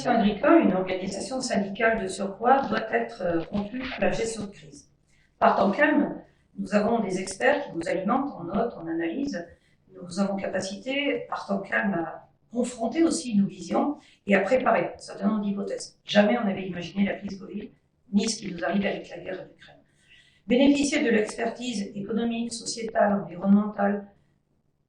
organisation agricole, une organisation syndicale de surcroît, doit être rompue à la gestion de crise. Par temps calme, nous avons des experts qui nous alimentent en notes, en analyse. Nous avons capacité, par temps calme, à confronter aussi nos visions et à préparer un certain nombre d'hypothèses. Jamais on n'avait imaginé la crise Covid, ni ce qui nous arrive avec la guerre en Ukraine. Bénéficier de l'expertise économique, sociétale, environnementale,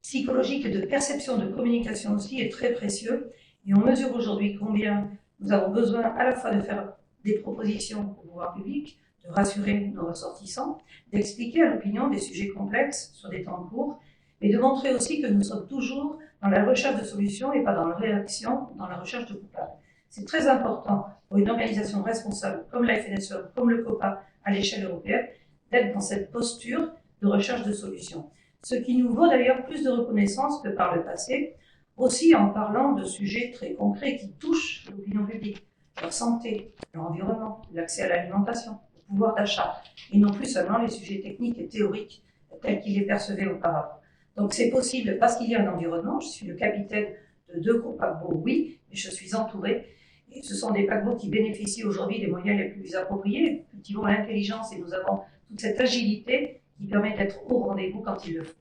psychologique et de perception de communication aussi est très précieux. Et on mesure aujourd'hui combien nous avons besoin à la fois de faire des propositions au pouvoir public, de rassurer nos ressortissants, d'expliquer à l'opinion des sujets complexes sur des temps courts, mais de montrer aussi que nous sommes toujours dans la recherche de solutions et pas dans la réaction, dans la recherche de coupables. C'est très important pour une organisation responsable comme la FNSE, comme le COPA à l'échelle européenne, d'être dans cette posture de recherche de solutions. Ce qui nous vaut d'ailleurs plus de reconnaissance que par le passé, aussi en parlant de sujets très concrets qui touchent l'opinion publique, leur santé, leur environnement, l'accès à l'alimentation, le pouvoir d'achat, et non plus seulement les sujets techniques et théoriques tels qu'ils les percevaient auparavant. Donc c'est possible parce qu'il y a un environnement. Je suis le capitaine de 2 gros paquebots, oui, mais je suis entourée. Et ce sont des paquebots qui bénéficient aujourd'hui des moyens les plus appropriés. Nous cultivons l'intelligence et nous avons toute cette agilité qui permet d'être au rendez-vous quand il le faut.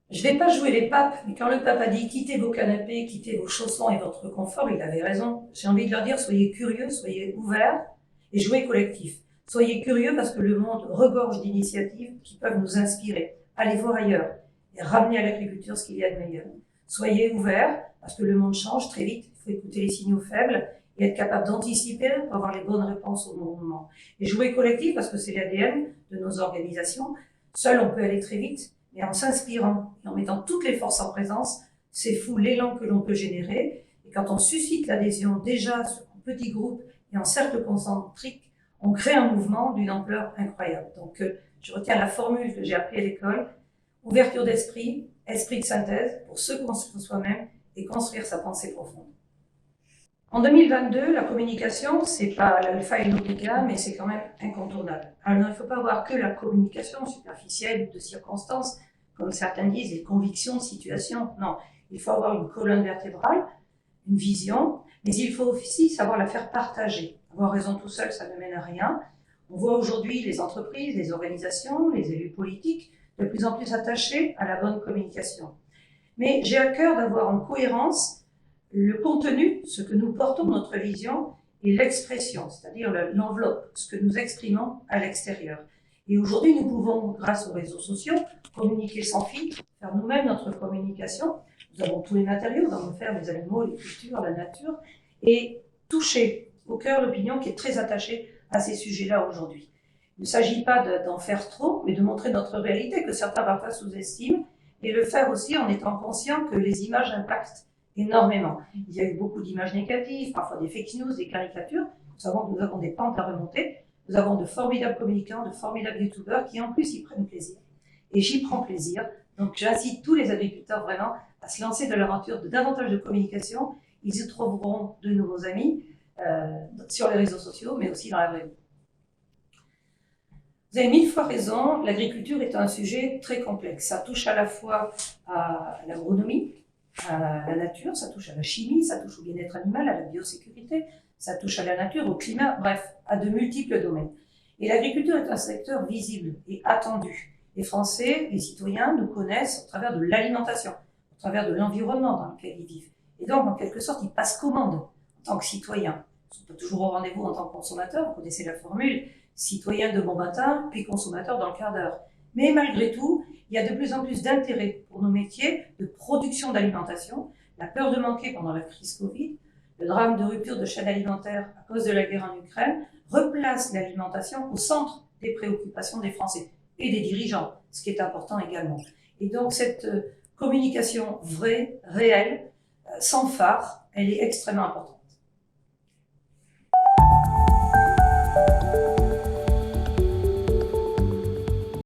Je ne vais pas jouer les papes, mais quand le pape a dit « quittez vos canapés, quittez vos chaussons et votre confort », il avait raison. J'ai envie de leur dire « soyez curieux, soyez ouverts et jouez collectif ». Soyez curieux parce que le monde regorge d'initiatives qui peuvent nous inspirer. Allez voir ailleurs et ramenez à l'agriculture ce qu'il y a de meilleur. Soyez ouverts parce que le monde change très vite. Il faut écouter les signaux faibles et être capable d'anticiper pour avoir les bonnes réponses au bon moment. Et jouer collectif parce que c'est l'ADN de nos organisations. Seul, on peut aller très vite, mais en s'inspirant et en mettant toutes les forces en présence, c'est fou l'élan que l'on peut générer. Et quand on suscite l'adhésion déjà en petits groupes et en cercle concentrique, on crée un mouvement d'une ampleur incroyable. Donc, je retiens la formule que j'ai appris à l'école, ouverture d'esprit, esprit de synthèse, pour se construire soi-même et construire sa pensée profonde. En 2022, la communication, c'est pas l'alpha et l'oméga, mais c'est quand même incontournable. Alors, il ne faut pas avoir que la communication superficielle de circonstances, comme certains disent, les convictions de situation. Non, il faut avoir une colonne vertébrale, une vision, mais il faut aussi savoir la faire partager. Avoir raison tout seul, ça ne mène à rien. On voit aujourd'hui les entreprises, les organisations, les élus politiques de plus en plus attachés à la bonne communication. Mais j'ai à cœur d'avoir en cohérence le contenu, ce que nous portons, notre vision, et l'expression, c'est-à-dire l'enveloppe, ce que nous exprimons à l'extérieur. Et aujourd'hui, nous pouvons, grâce aux réseaux sociaux, communiquer sans filtre, faire nous-mêmes notre communication. Nous avons tous les matériaux, nous allons faire les animaux, les cultures, la nature, et toucher au cœur l'opinion qui est très attachée à ces sujets-là aujourd'hui. Il ne s'agit pas d'en faire trop, mais de montrer notre réalité, que certains parfois sous-estiment, et le faire aussi en étant conscient que les images impactent énormément. Il y a eu beaucoup d'images négatives, parfois des fake news, des caricatures. Nous savons que nous avons des pentes à remonter. Nous avons de formidables communicants, de formidables youtubeurs qui en plus y prennent plaisir. Et j'y prends plaisir. Donc j'incite tous les agriculteurs vraiment à se lancer dans l'aventure de davantage de communication. Ils y trouveront de nouveaux amis sur les réseaux sociaux, mais aussi dans la vraie vie. Vous avez 1000 fois raison, l'agriculture est un sujet très complexe. Ça touche à la fois à l'agronomie, à la nature, ça touche à la chimie, ça touche au bien-être animal, à la biosécurité, ça touche à la nature, au climat, bref, à de multiples domaines. Et l'agriculture est un secteur visible et attendu. Les Français, les citoyens nous connaissent au travers de l'alimentation, au travers de l'environnement dans lequel ils vivent. Et donc, en quelque sorte, ils passent commande en tant que citoyens. Ils sont pas toujours au rendez-vous en tant que consommateurs, vous connaissez la formule, citoyen de bon matin, puis consommateur dans le quart d'heure. Mais malgré tout, il y a de plus en plus d'intérêt pour nos métiers de production d'alimentation, la peur de manquer pendant la crise Covid, le drame de rupture de chaîne alimentaire à cause de la guerre en Ukraine, replace l'alimentation au centre des préoccupations des Français et des dirigeants, ce qui est important également. Et donc cette communication vraie, réelle, sans phare, elle est extrêmement importante.